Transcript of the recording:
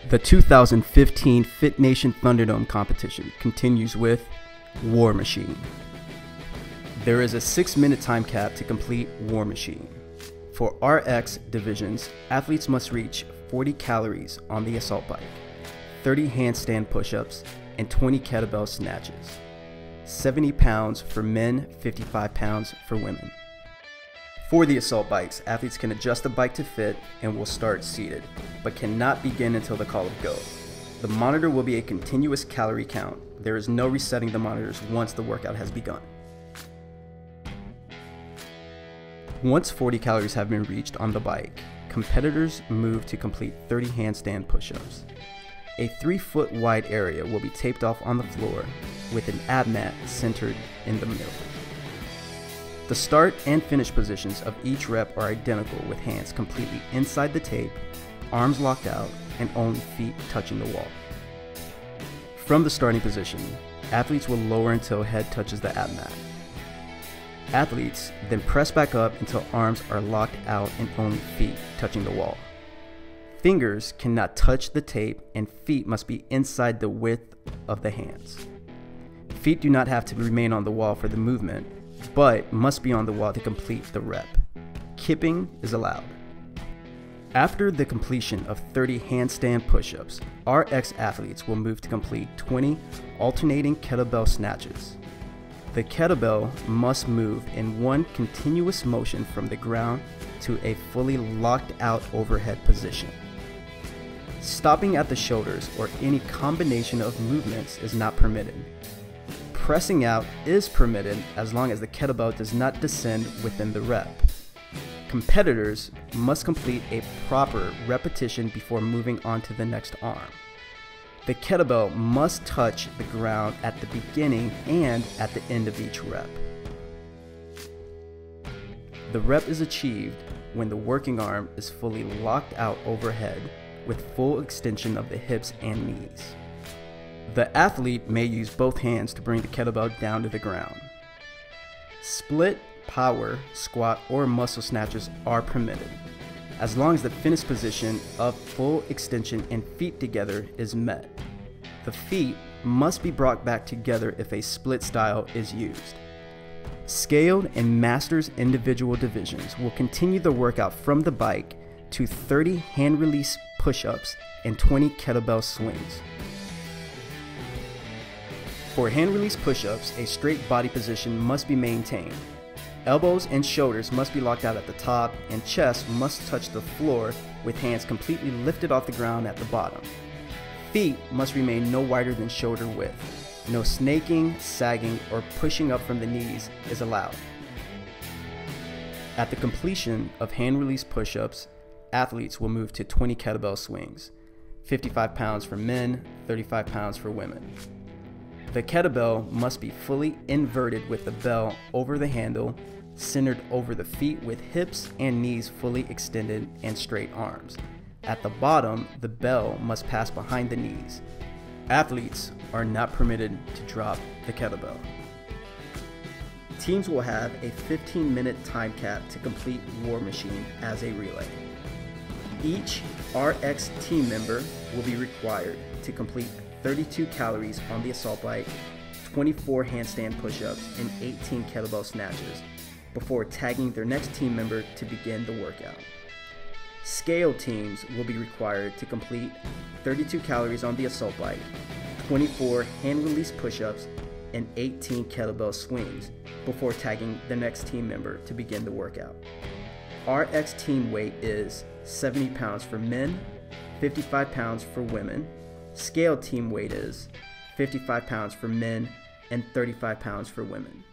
The 2015 Fit Nation Thunderdome competition continues with War Machine. There is a 6-minute time cap to complete War Machine. For RX divisions, athletes must reach 40 calories on the assault bike, 30 handstand push-ups, and 20 kettlebell snatches. 70 pounds for men, 55 pounds for women. For the assault bikes, athletes can adjust the bike to fit and will start seated, but cannot begin until the call of go. The monitor will be a continuous calorie count. There is no resetting the monitors once the workout has begun. Once 40 calories have been reached on the bike, competitors move to complete 30 handstand push-ups. A 3-foot wide area will be taped off on the floor with an ab mat centered in the middle. The start and finish positions of each rep are identical, with hands completely inside the tape, arms locked out, and only feet touching the wall. From the starting position, athletes will lower until head touches the ab mat. Athletes then press back up until arms are locked out and only feet touching the wall. Fingers cannot touch the tape and feet must be inside the width of the hands. Feet do not have to remain on the wall for the movement, but must be on the wall to complete the rep. Kipping is allowed. After the completion of 30 handstand push-ups, RX athletes will move to complete 20 alternating kettlebell snatches. The kettlebell must move in one continuous motion from the ground to a fully locked out overhead position. Stopping at the shoulders or any combination of movements is not permitted. Pressing out is permitted as long as the kettlebell does not descend within the rep. Competitors must complete a proper repetition before moving on to the next arm. The kettlebell must touch the ground at the beginning and at the end of each rep. The rep is achieved when the working arm is fully locked out overhead with full extension of the hips and knees. The athlete may use both hands to bring the kettlebell down to the ground. Split, power, squat, or muscle snatches are permitted, as long as the finish position of full extension and feet together is met. The feet must be brought back together if a split style is used. Scaled and Masters individual divisions will continue the workout from the bike to 30 hand release push-ups and 20 kettlebell swings. For hand release push-ups, a straight body position must be maintained. Elbows and shoulders must be locked out at the top, and chest must touch the floor with hands completely lifted off the ground at the bottom. Feet must remain no wider than shoulder width. No snaking, sagging, or pushing up from the knees is allowed. At the completion of hand release push-ups, athletes will move to 20 kettlebell swings, 55 pounds for men, 35 pounds for women. The kettlebell must be fully inverted with the bell over the handle, centered over the feet with hips and knees fully extended and straight arms. At the bottom, the bell must pass behind the knees. Athletes are not permitted to drop the kettlebell. Teams will have a 15-minute time cap to complete War Machine as a relay. Each RX team member will be required to complete 32 calories on the assault bike, 24 handstand push-ups, and 18 kettlebell snatches before tagging their next team member to begin the workout. Scale teams will be required to complete 32 calories on the assault bike, 24 hand release push-ups, and 18 kettlebell swings before tagging the next team member to begin the workout. RX team weight is 70 pounds for men, 55 pounds for women. Scale team weight is 55 pounds for men and 35 pounds for women.